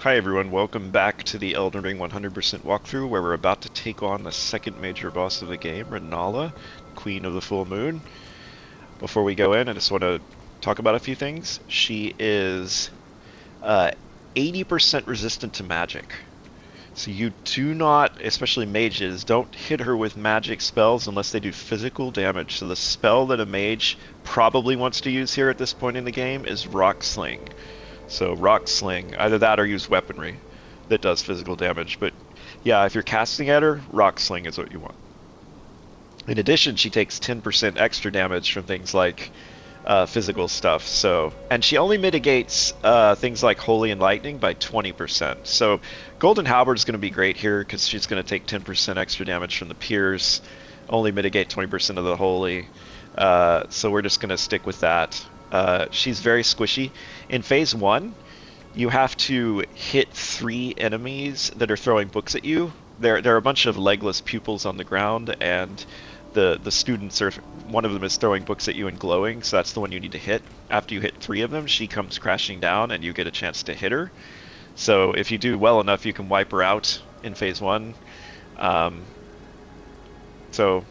Hi everyone, welcome back to the Elden Ring 100% walkthrough where we're about to take on the second major boss of the game, Rennala, Queen of the Full Moon. Before we go in, I just want to talk about a few things. She is uh, 80% resistant to magic. So you do not, especially mages, don't hit her with magic spells unless they do physical damage. So the spell that a mage probably wants to use here at this point in the game is Rock Sling. So Rock Sling, either that or use weaponry that does physical damage. But yeah, if you're casting at her, Rock Sling is what you want. In addition, she takes 10% extra damage from things like physical stuff. So, and she only mitigates things like Holy and Lightning by 20%. So, Golden Halberd is going to be great here because she's going to take 10% extra damage from the Pierce, only mitigate 20% of the Holy. So we're just going to stick with that. She's very squishy. In phase one, you have to hit 3 enemies that are throwing books at you. There are a bunch of legless pupils on the ground, and the students are, one of them is throwing books at you and glowing, so that's the one you need to hit. After you hit 3 of them, she comes crashing down, and you get a chance to hit her. So if you do well enough, you can wipe her out in phase one. Um, so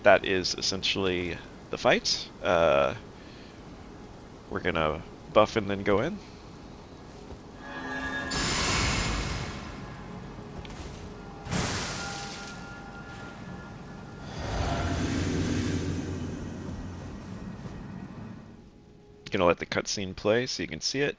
that is essentially the fight. We're gonna buff and then go in. Gonna let the cutscene play so you can see it.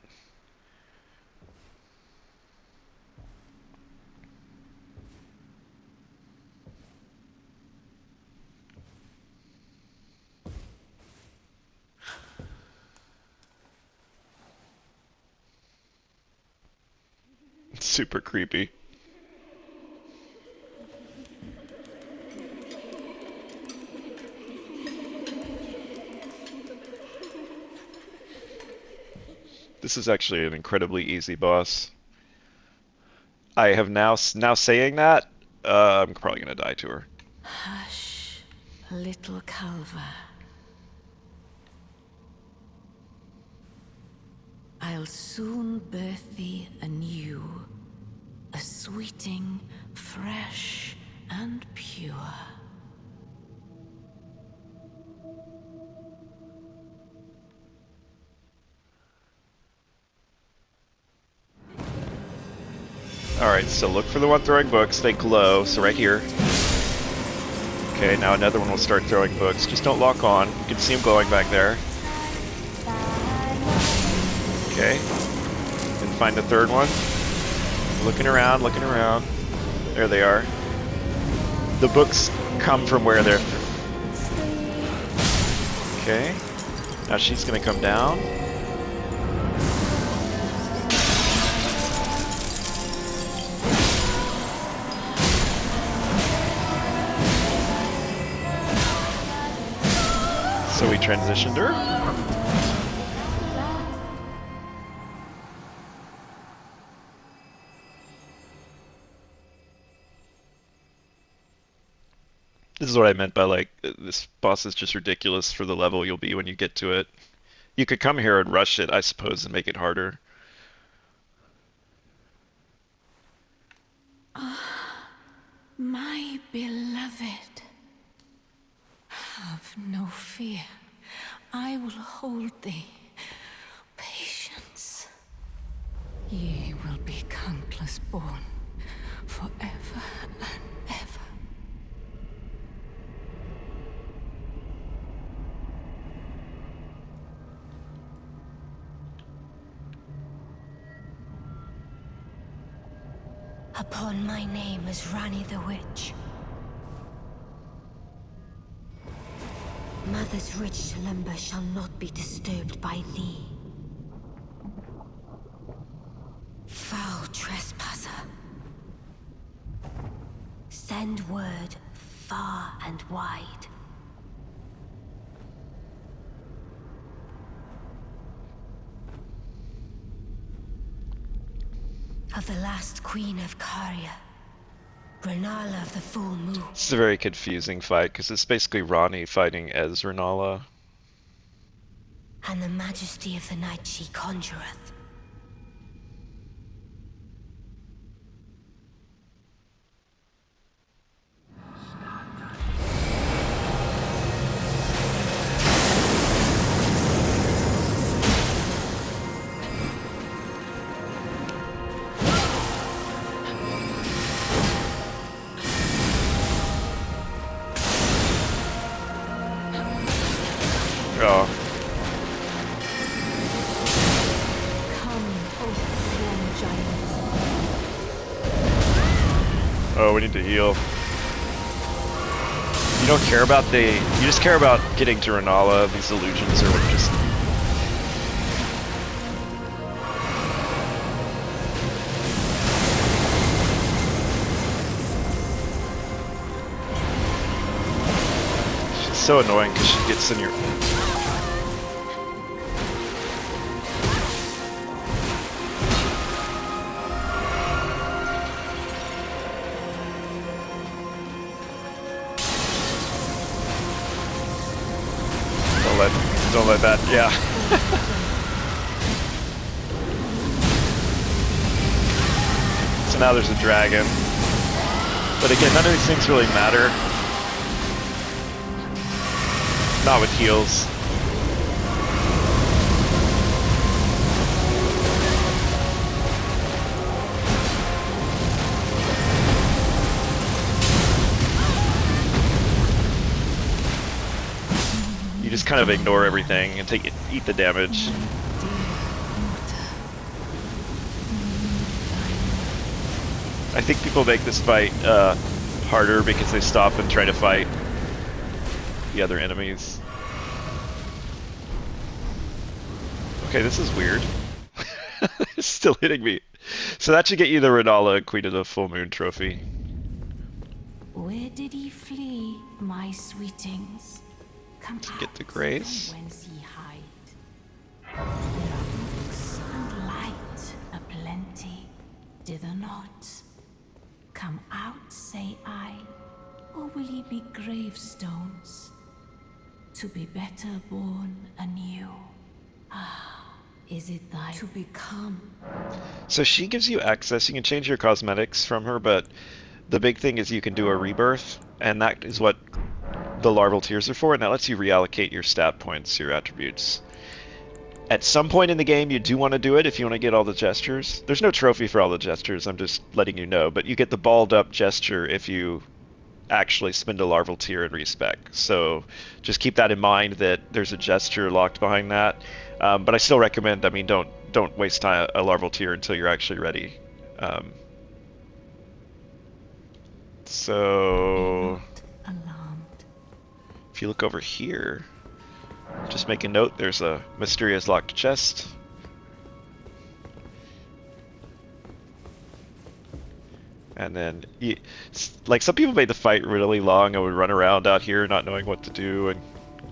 It's super creepy. This is actually an incredibly easy boss. I have now saying that, I'm probably gonna die to her. Hush, little Calva. I'll soon birth thee anew, a sweeting, fresh and pure. Alright, so look for the one throwing books. They glow, so right here. Okay, now another one will start throwing books. Just don't lock on. You can see them glowing back there. Okay. And find the third one. Looking around, looking around. There they are. The books come from where they're... Okay. Now she's gonna come down. So we transitioned her. This is what I meant by like, this boss is just ridiculous for the level you'll be when you get to it. You could come here and rush it, I suppose, and make it harder. My beloved, have no fear. I will hold thee. Patience. Ye will be countless born, forever and ever. Upon my name as Rani the Witch. Mother's rich slumber shall not be disturbed by thee. Foul trespasser. Send word far and wide. Of the last queen of Caria, Rennala of the Full Moon. It's a very confusing fight because it's basically Ronnie fighting as Rennala. And the majesty of the night she conjureth. Oh, we need to heal. You don't care about you just care about getting to Rennala. These illusions are just... She's so annoying because she gets in your... Don't let that, yeah. So now there's a dragon. But again, none of these things really matter. Not with heals. You just kind of ignore everything and eat the damage. I think people make this fight harder because they stop and try to fight the other enemies. Okay, this is weird. It's still hitting me. So that should get you the Rennala Queen of the Full Moon trophy. Where did he flee, my sweetings? Come To get the grace. whence ye hide. There are books and light aplenty, dither not. Come out, say I, or will ye be gravestones, to be better born anew? Ah, is it thy to become? So she gives you access. You can change your cosmetics from her, but the big thing is you can do a rebirth, and that is what the larval tears are for, and that lets you reallocate your stat points, your attributes. At some point in the game, you do want to do it if you want to get all the gestures. There's no trophy for all the gestures, I'm just letting you know, but you get the balled up gesture if you actually spend a larval tear and respec. So just keep that in mind that there's a gesture locked behind that. But I still recommend, I mean, don't waste time a larval tear until you're actually ready. So if you look over here, just make a note, there's a mysterious locked chest. And then, like, some people made the fight really long and would run around out here not knowing what to do and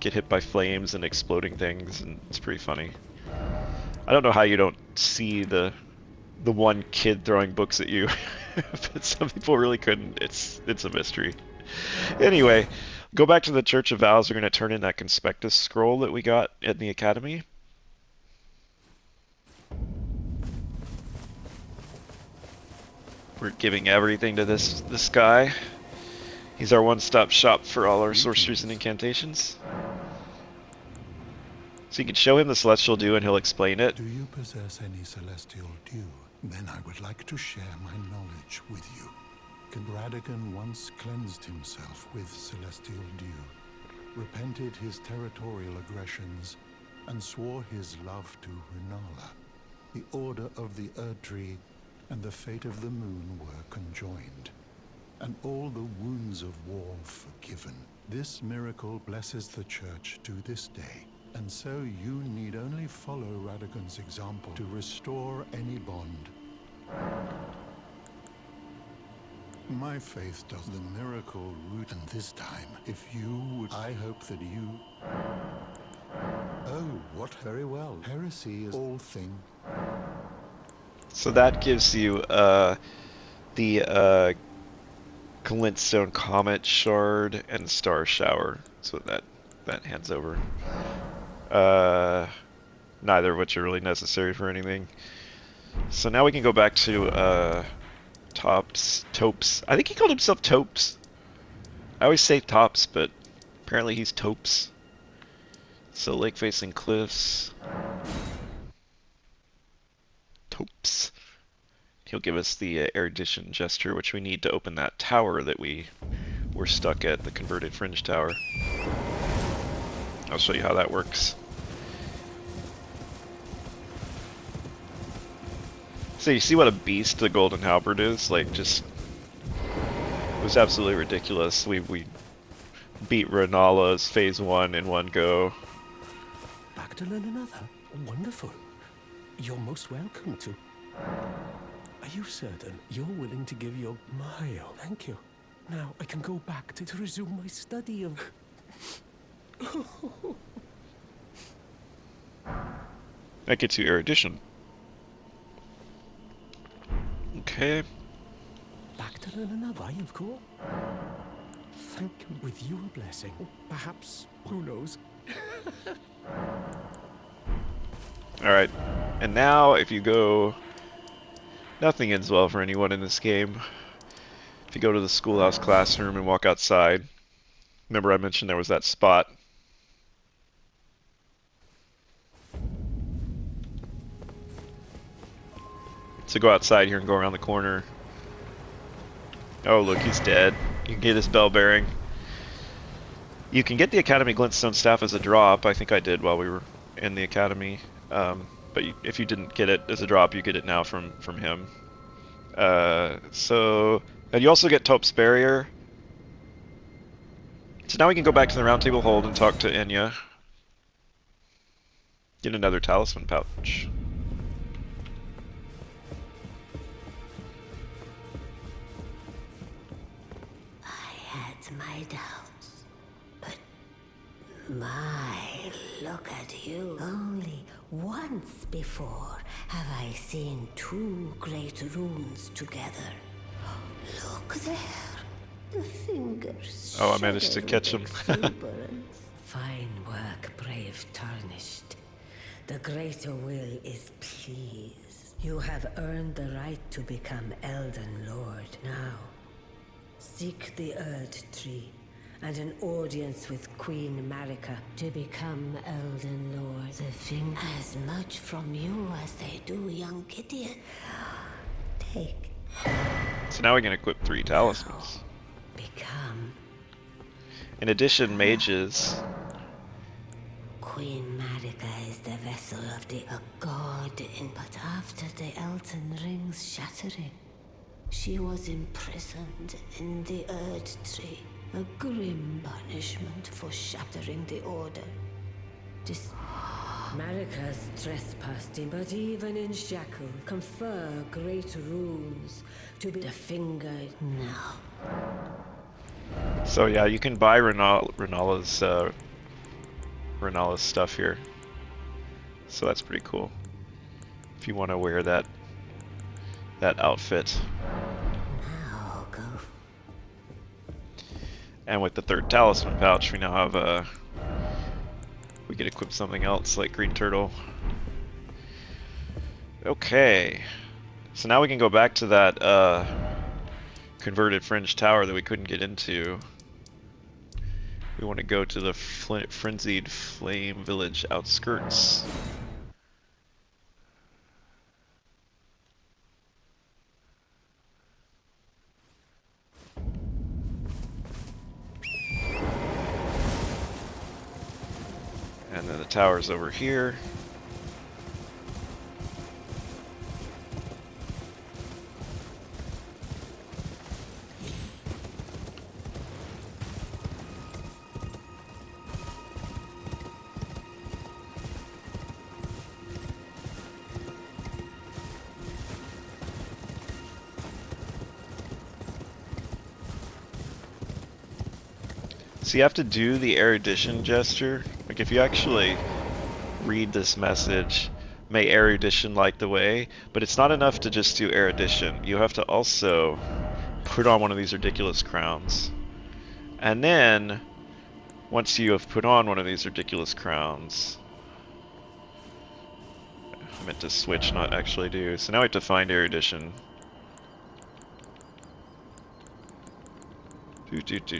get hit by flames and exploding things, and it's pretty funny. I don't know how you don't see the one kid throwing books at you, but some people really couldn't. It's a mystery. Anyway, go back to the Church of Vows. We're going to turn in that Conspectus scroll that we got in the Academy. We're giving everything to this guy. He's our one-stop shop for all our sorceries and incantations. So you can show him the Celestial Dew and he'll explain it. Do you possess any Celestial Dew? Then I would like to share my knowledge with you. Radagon once cleansed himself with Celestial Dew, repented his territorial aggressions, and swore his love to Rennala. The Order of the Erdtree and the fate of the moon were conjoined, and all the wounds of war forgiven. This miracle blesses the Church to this day, and so you need only follow Radagon's example to restore any bond. My faith does the miracle root, and this time, if you would, I hope that you... Oh, what very well. Heresy is all thing. So that gives you the Glintstone Comet Shard and Star Shower. So that hands over. Neither of which are really necessary for anything. So now we can go back to Topes. I think he called himself Topes. I always say Tops, but apparently he's Topes. So lake facing cliffs. Topes. He'll give us the erudition gesture, which we need to open that tower that we were stuck at, the converted fringe tower. I'll show you how that works. So you see what a beast the golden halberd is? Like, just was absolutely ridiculous. We beat Rennala's phase 1 in one go. Back to learn another? Wonderful. You're most welcome to. Are you certain you're willing to give your... Oh, thank you. Now I can go back to resume my study of... That gets you erudition. Okay. Back to learn another, of course. Thank you. With you a blessing. Perhaps, who knows? Alright. And now, if you go... Nothing ends well for anyone in this game. If you go to the schoolhouse classroom and walk outside, remember I mentioned there was that spot. So go outside here and go around the corner. Oh look, he's dead. You can get his bell bearing. You can get the Academy Glintstone Staff as a drop. I think I did while we were in the Academy. But if you didn't get it as a drop, you get it now from him. And you also get Taupe's Barrier. So now we can go back to the Round Table Hold and talk to Enya. Get another talisman pouch. I had my doubts, but look at you. Only once before have I seen two great runes together. Look there. The fingers. Oh, I managed to catch him. Fine work, brave Tarnished. The greater will is pleased. You have earned the right to become Elden Lord. Now, seek the Erd Tree and an audience with Queen Marika to become Elden Lord. The fingers as much from you as they do young Gideon. Take. So now we can equip 3 talismans. Become. In addition, mages. Queen Marika is the vessel of a god in. But after the Elden Ring's shattering, she was imprisoned in the Erd Tree. A grim punishment for shattering the Order. Marika's trespassed, but even in shackle, confer great runes to be the fingered now. So yeah, you can buy Rennala's stuff here. So that's pretty cool. If you want to wear that outfit. Now go. And with the 3rd talisman pouch, we now have we could equip something else like Green Turtle. Okay. So now we can go back to that converted Fringe Tower that we couldn't get into. We want to go to the Frenzied Flame Village outskirts. And then the tower's over here. So you have to do the erudition gesture. Like if you actually read this message, may erudition light the way, but it's not enough to just do erudition. You have to also put on one of these ridiculous crowns. And then, once you have put on one of these ridiculous crowns, I meant to switch, not actually do. So now we have to find erudition.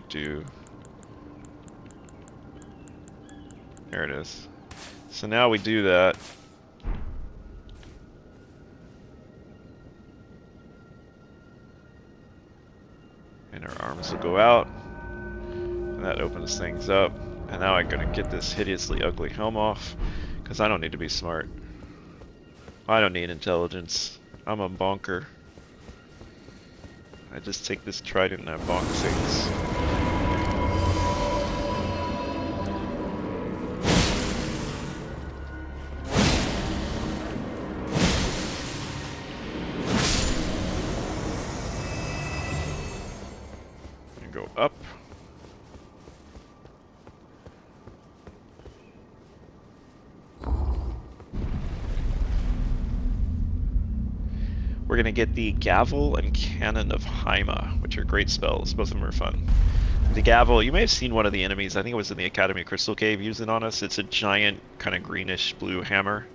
Do. There it is. So now we do that. And our arms will go out. And that opens things up. And now I'm gonna get this hideously ugly helm off. Because I don't need to be smart. I don't need intelligence. I'm a bonker. I just take this trident and I bonk things. And go up. We're gonna get the Gavel and Cannon of Haima, which are great spells. Both of them are fun. The Gavel, you may have seen one of the enemies, I think it was in the Academy Crystal Cave, use it on us. It's a giant, kind of greenish blue hammer.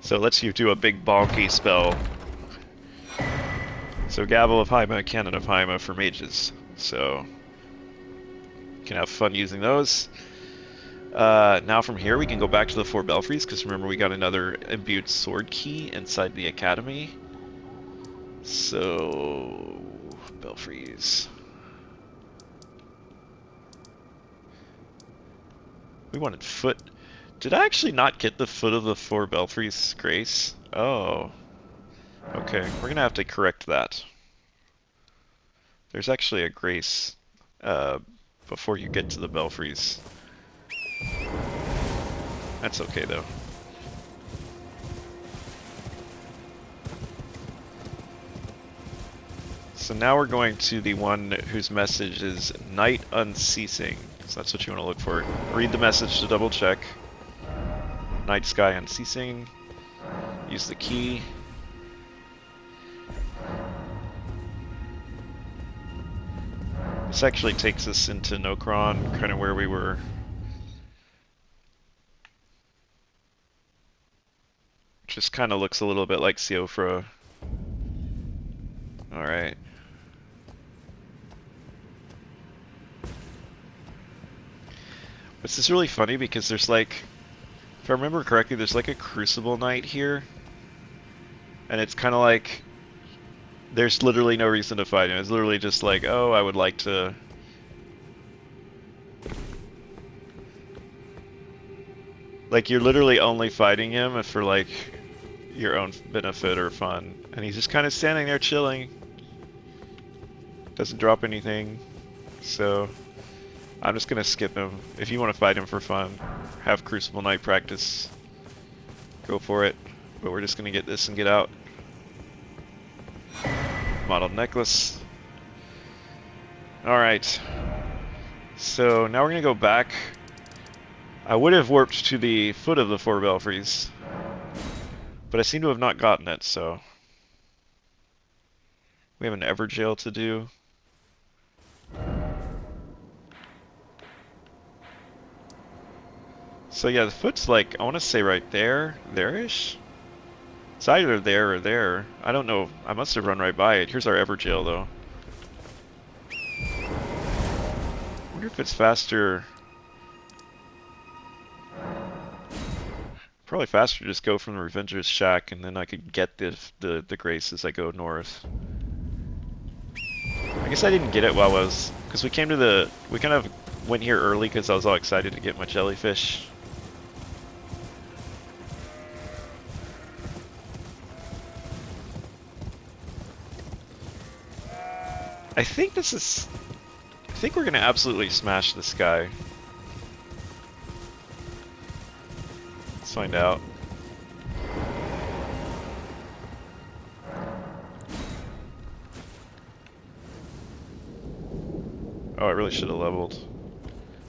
So it lets you do a big bulky spell. So Gavel of Haima, Cannon of Haima for mages. So you can have fun using those. Now from here we can go back to the 4 belfries, because remember we got another imbued sword key inside the Academy. So, belfries. We wanted foot. Did I actually not get the foot of the 4 belfries, Grace? Oh. Okay, we're gonna have to correct that. There's actually a grace before you get to the belfries. That's okay though. So now we're going to the one whose message is Night Unceasing. So that's what you want to look for. Read the message to double check. Night Sky Unceasing. Use the key. This actually takes us into Nokron, kind of where we were. Just kind of looks a little bit like Siofra. Alright. This is really funny because there's like, if I remember correctly, there's like a Crucible Knight here. And it's kind of like, there's literally no reason to fight him. It's literally just like, oh, I would like to... Like, you're literally only fighting him for like, your own benefit or fun. And he's just kind of standing there chilling. Doesn't drop anything. So... I'm just gonna skip him. If you want to fight him for fun, have Crucible Knight practice, go for it. But we're just gonna get this and get out. Model necklace. Alright. So now we're gonna go back. I would have warped to the foot of the 4 belfries, but I seem to have not gotten it, so... We have an Everjail to do. So yeah, the foot's like, I want to say right there, there-ish? It's either there or there. I don't know. I must have run right by it. Here's our Everjail, though. I wonder if it's faster... Probably faster to just go from the Revenger's Shack, and then I could get the Grace as I go north. I guess I didn't get it while I was... Because we came to the... We kind of went here early because I was all excited to get my jellyfish. I think this is... I think we're gonna absolutely smash this guy. Let's find out. Oh, I really should have leveled.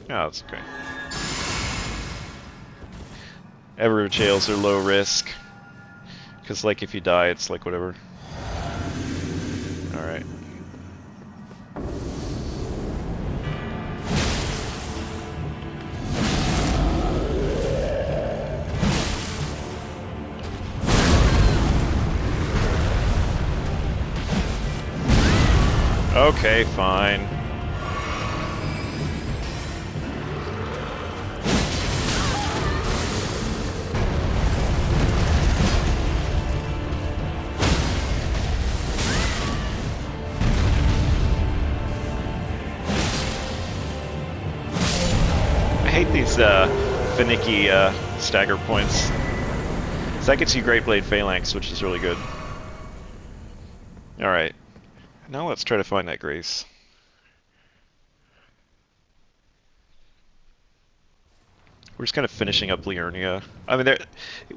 Yeah, that's okay. Ever jails are low risk. Because, like, if you die, it's like whatever. Alright. Okay, fine. I hate these finicky stagger points. So that gets you Great Blade Phalanx, which is really good. Alright. Now let's try to find that Grace. We're just kind of finishing up Liurnia. I mean,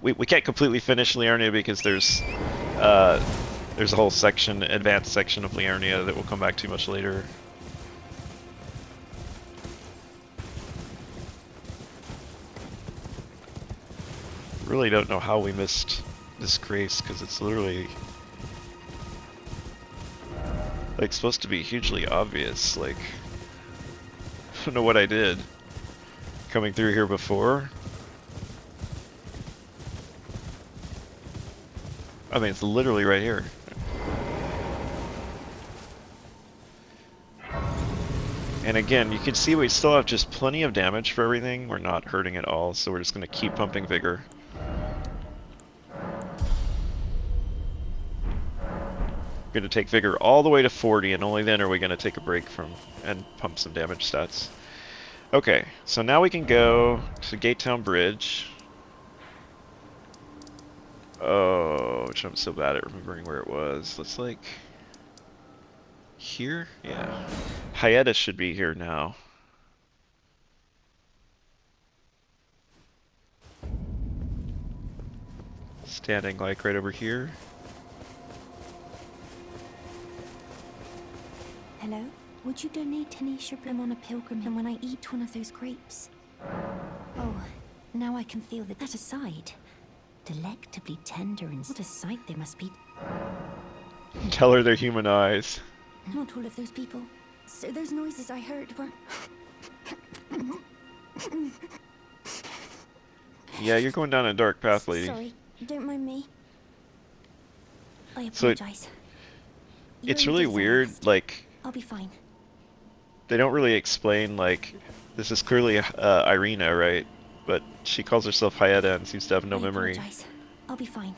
we can't completely finish Liurnia because there's a whole section, advanced section of Liurnia that we'll come back to much later. Really don't know how we missed this Grace, because it's literally like supposed to be hugely obvious. Like, I don't know what I did coming through here before. I mean, it's literally right here. And again, you can see we still have just plenty of damage for everything. We're not hurting at all, so we're just going to keep pumping Vigor. We're going to take Vigor all the way to 40, and only then are we going to take a break from and pump some damage stats. Okay, so now we can go to Gatetown Bridge. Oh, which I'm so bad at remembering where it was. Let's like... here? Yeah. Hyetta should be here now. Standing like right over here. Hello? Would you donate any sugar on a pilgrim when I eat one of those grapes? Oh, now I can feel that aside. Delectably tender and what a sight they must be. Tell her they're human eyes. Not all of those people. So those noises I heard were... Yeah, you're going down a dark path, lady. Sorry, don't mind me. I So apologize. it's really weird, like... I'll be fine. They don't really explain, like... This is clearly Irina, right? But she calls herself Hyetta and seems to have no memory. Apologize. I'll be fine.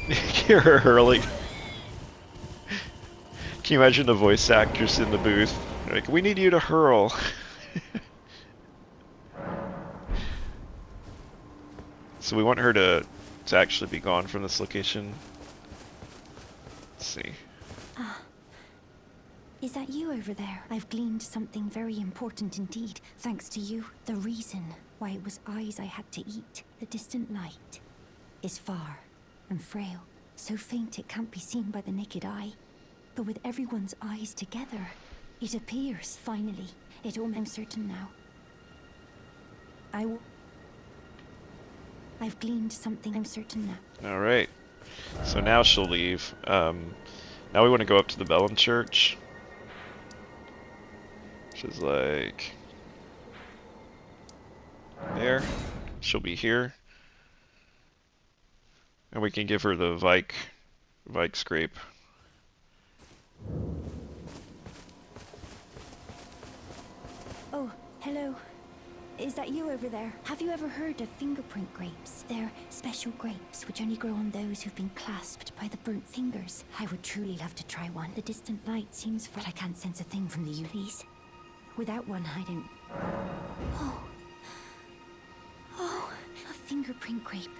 Hear her hurling. Can you imagine the voice actress in the booth? Like, we need you to hurl. So we want her to actually be gone from this location. Let's see. Is that you over there? I've gleaned something very important indeed, thanks to you. The reason why it was eyes I had to eat, the distant light, is far and frail, so faint it can't be seen by the naked eye. But with everyone's eyes together, it appears, finally. I'm certain now. I've gleaned something, I'm certain now. Alright. So now she'll leave. Now we want to go up to the Bellum Church. Which is like... there. She'll be here. And we can give her the Vike scrape. Oh, hello. Is that you over there? Have you ever heard of fingerprint grapes? They're special grapes which only grow on those who've been clasped by the burnt fingers. I would truly love to try one. The distant light seems far. I can't sense a thing from the please. Without one, I don't... Oh, a fingerprint grape.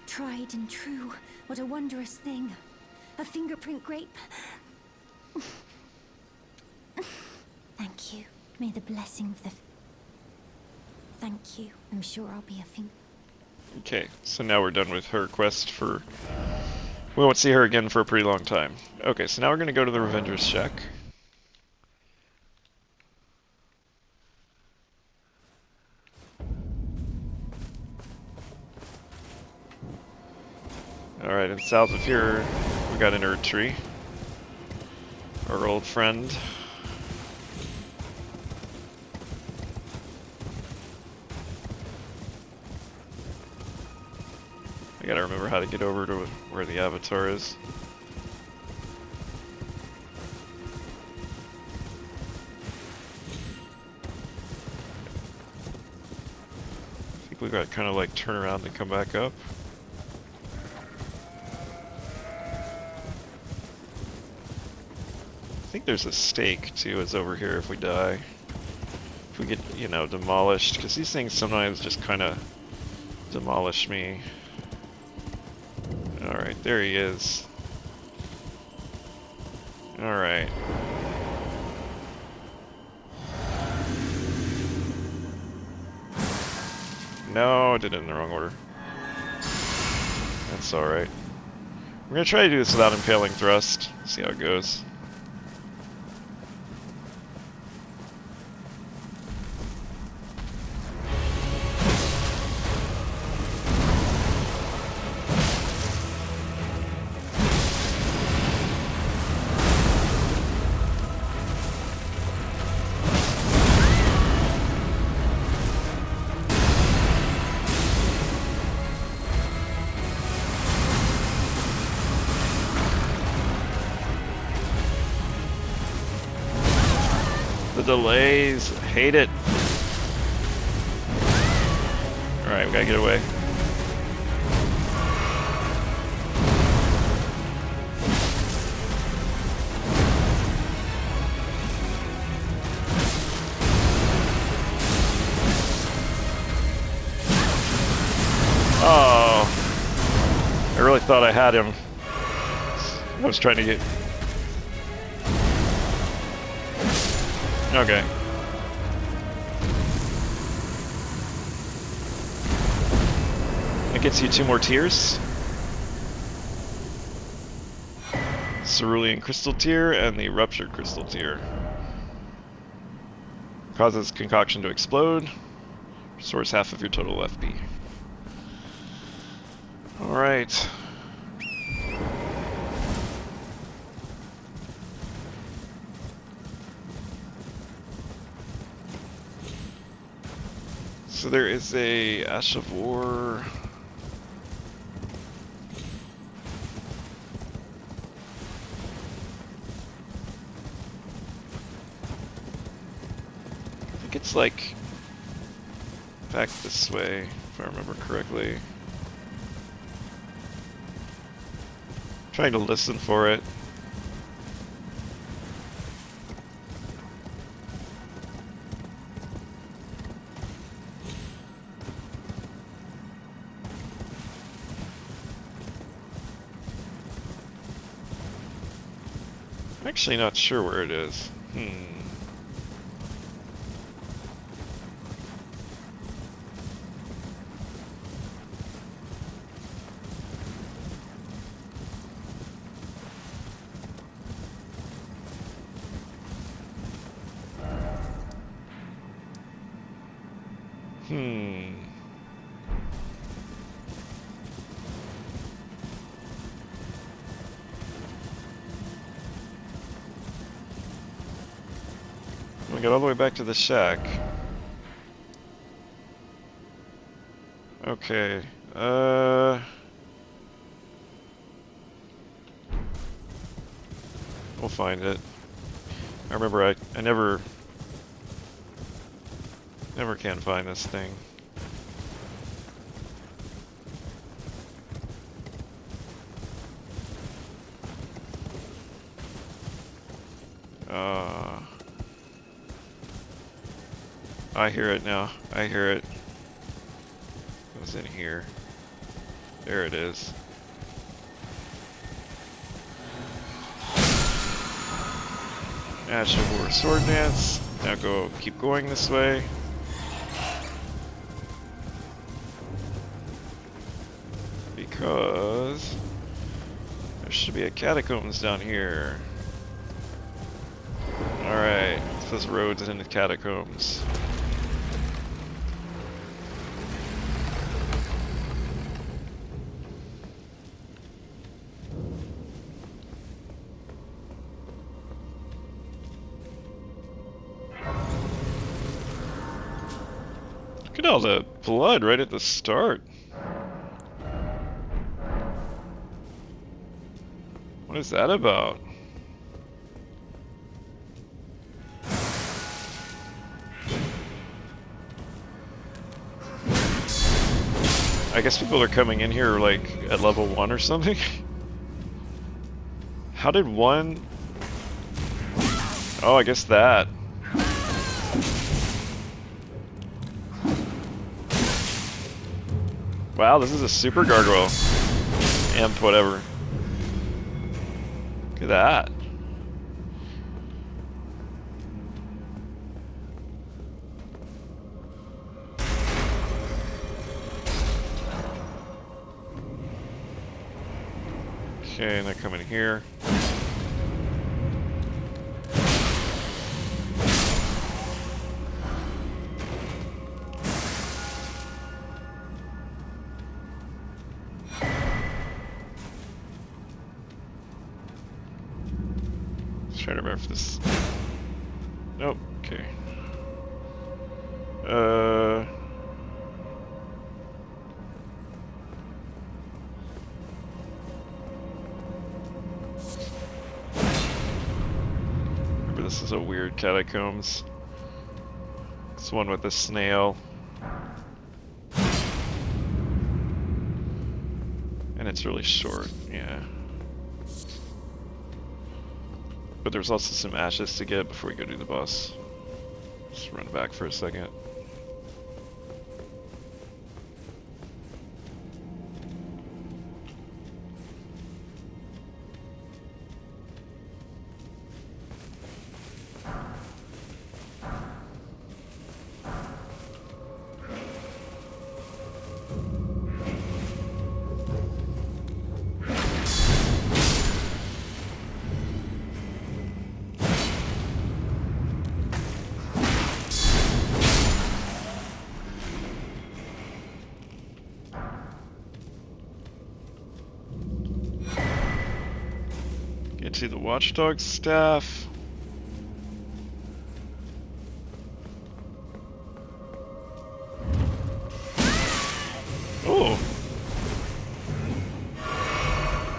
Tried and true. What a wondrous thing. A fingerprint grape. Thank you. May the blessing of the... Thank you. I'm sure I'll be a finger. Okay, so now we're done with her quest for... We won't see her again for a pretty long time. Okay, so now we're going to go to the Revenger's Shack. Alright, and south of here, we got an Erd Tree. Our old friend. I gotta remember how to get over to where the Avatar is. I think we gotta kind of like turn around and come back up. I think there's a stake too, is over here if we die. If we get, you know, demolished, because these things sometimes just kind of demolish me. Alright, there he is. Alright. No, I did it in the wrong order. That's alright. We're gonna try to do this without impaling thrust. See how it goes. The delays, hate it. Alright, we gotta get away. Oh, I really thought I had him. I was trying to get... Okay. It gets you 2 more tiers. Cerulean Crystal tier and the Ruptured Crystal tier. Causes concoction to explode. Restores half of your total FP. Alright. So there is a Ash of War. I think it's like back this way, if I remember correctly. Trying to listen for it. Actually not sure where it is. We got all the way back to the shack. Okay, we'll find it. I remember I never can find this thing. I hear it now. I hear it. It was in here. There it is. Ash of War Sword Dance. Now keep going this way. Because there should be a catacombs down here. Alright, this road's into catacombs. Look at all the blood right at the start. What is that about? I guess people are coming in here like at level 1 or something. How did one... Oh, I guess that. Wow, this is a super gargoyle. Amp whatever. Look at that. Okay, and they're coming here. Let's try to remember if this... Nope, okay. Remember, this is a weird catacombs. This one with the snail. And it's really short, yeah. But there's also some ashes to get before we go do the boss. Just run back for a second. Get to the watchdog staff. Oh.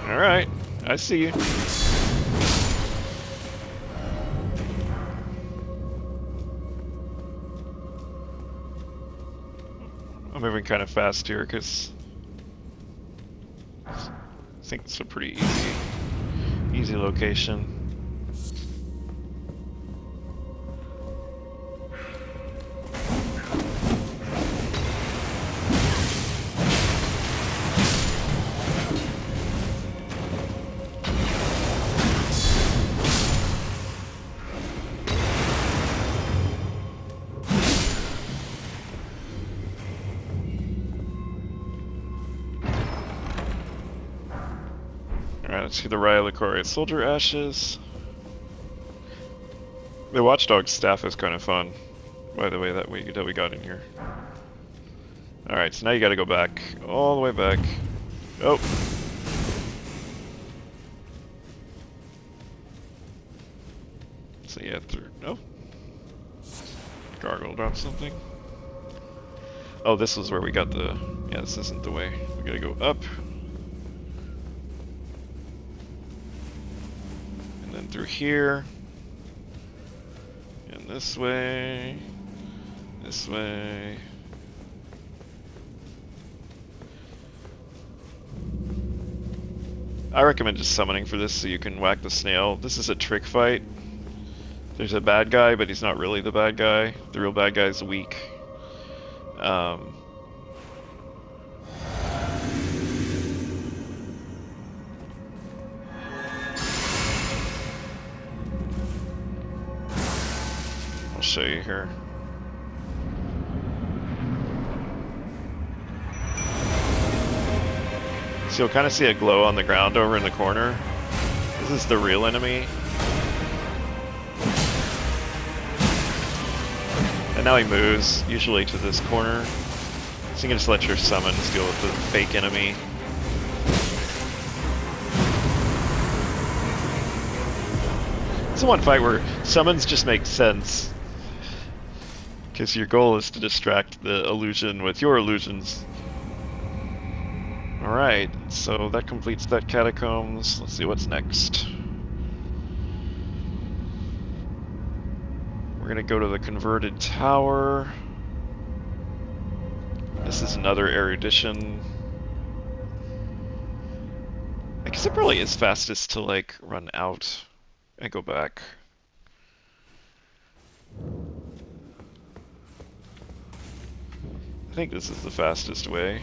Alright, I see you. I'm moving kind of fast here because I think it's a pretty easy location. Alright, let's see the Rhylicoria Soldier Ashes. The Watchdog Staff is kind of fun, by the way, that we got in here. Alright, so now you gotta go back, all the way back. Oh! So yeah, through, no? Gargle dropped something. Oh, this was where we got the, yeah, this isn't the way. We gotta go up. And then through here. And this way. This way. I recommend just summoning for this so you can whack the snail. This is a trick fight. There's a bad guy, but he's not really the bad guy. The real bad guy is weak. I'll show you here. So you'll kind of see a glow on the ground over in the corner. This is the real enemy. And now he moves, usually to this corner. So you can just let your summons deal with the fake enemy. It's the one fight where summons just make sense. Because your goal is to distract the illusion with your illusions. Alright, so that completes that catacombs. Let's see what's next. We're gonna go to the converted tower. This is another erudition. I guess it probably is fastest to like run out and go back. I think this is the fastest way.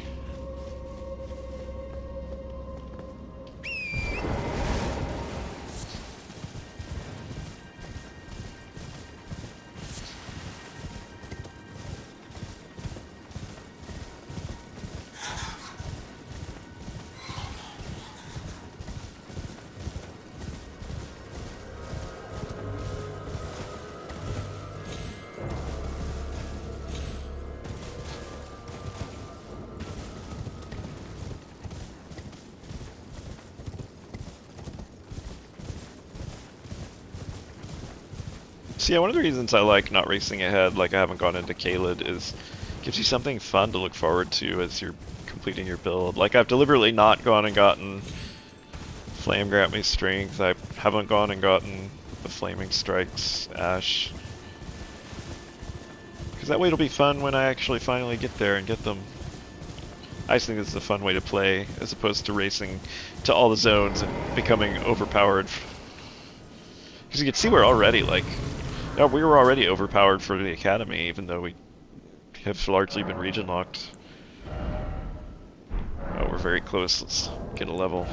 So yeah, one of the reasons I like not racing ahead, like I haven't gone into Caelid, is gives you something fun to look forward to as you're completing your build. Like I've deliberately not gone and gotten Flame grant me strength. I haven't gone and gotten the Flaming Strikes Ash. Because that way it'll be fun when I actually finally get there and get them. I just think this is a fun way to play, as opposed to racing to all the zones and becoming overpowered. Because you can see we're already, like, yeah, we were already overpowered for the Academy, even though we have largely been region locked. Oh, we're very close. Let's get a level.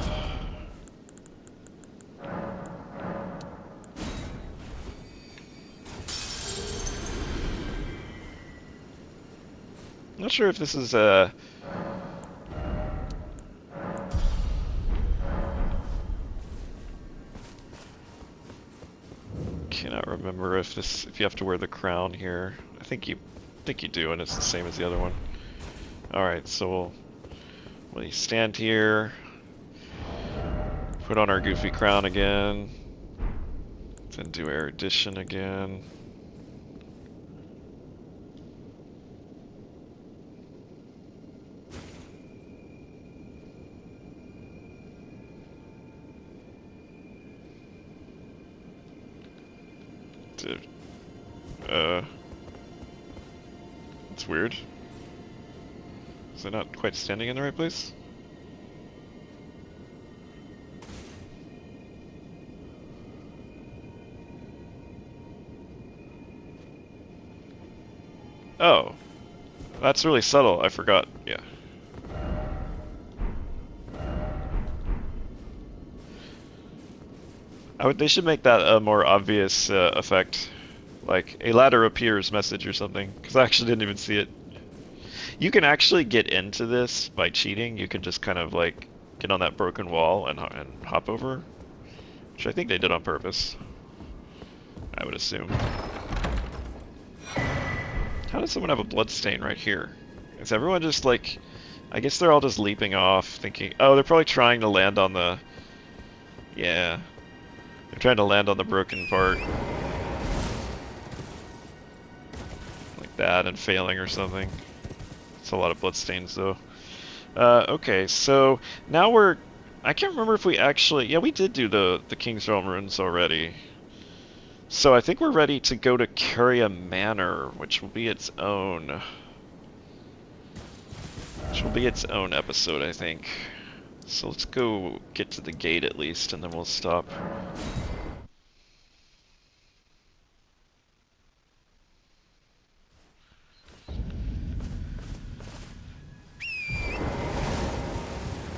Not sure if this is cannot remember if you have to wear the crown here. I think you do, and it's the same as the other one. All right, so we'll stand here, put on our goofy crown again, then do erudition again. Dude, it's weird. Is it not quite standing in the right place? Oh, that's really subtle. I forgot. Yeah. They should make that a more obvious effect, like a ladder appears message or something. Because I actually didn't even see it. You can actually get into this by cheating. You can just kind of like get on that broken wall and hop over, which I think they did on purpose. I would assume. How does someone have a bloodstain right here? Is everyone just like... I guess they're all just leaping off, thinking... Oh, they're probably trying to land on the... Yeah. They're trying to land on the broken part. Like that, and failing or something. It's a lot of bloodstains, though. Okay, so now we're... I can't remember if we actually... Yeah, we did do the King's Realm runes already. So I think we're ready to go to Curia Manor, which will be its own... Which will be its own episode, I think. So let's go get to the gate at least, and then we'll stop.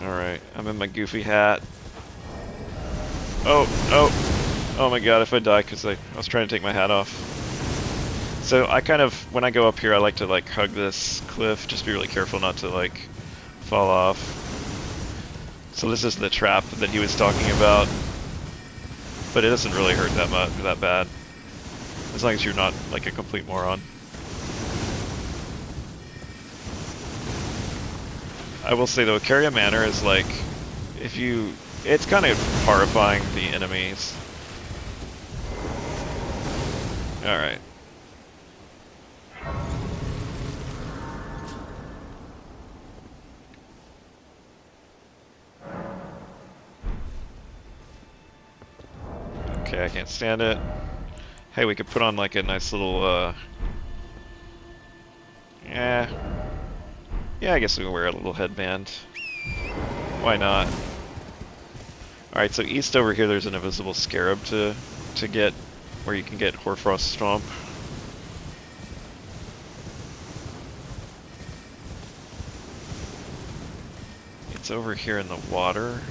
Alright, I'm in my goofy hat. Oh my god, if I die, because I was trying to take my hat off. So I kind of, when I go up here, I like to like hug this cliff, just be really careful not to like fall off. So this is the trap that he was talking about. But it doesn't really hurt that bad. As long as you're not like a complete moron. I will say though, Caria Manor is like, if you... It's kind of horrifying, the enemies. Alright. Okay, I can't stand it. Hey, we could put on like a nice little, yeah. Yeah, I guess we can wear a little headband. Why not? Alright, so east over here there's an invisible scarab to get, where you can get Hoarfrost Stomp. It's over here in the water.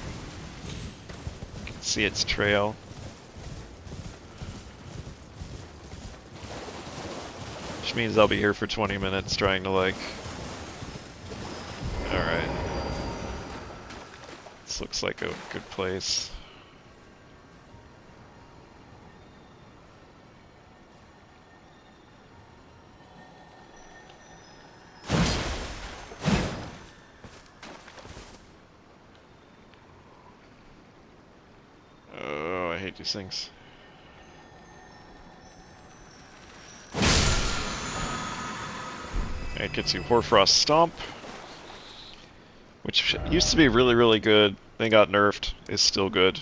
You can see its trail. Which means I'll be here for 20 minutes trying to like... Alright. This looks like a good place. Oh, I hate these things. It gets you Hoarfrost Stomp, which used to be really, really good. Then got nerfed. Is still good.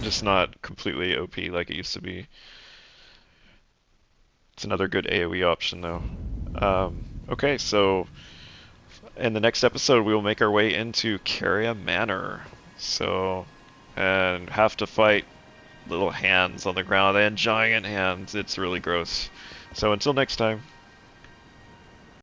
Just not completely OP like it used to be. It's another good AoE option, though. Okay, so in the next episode, we will make our way into Caria Manor. So, and have to fight little hands on the ground and giant hands. It's really gross. So until next time.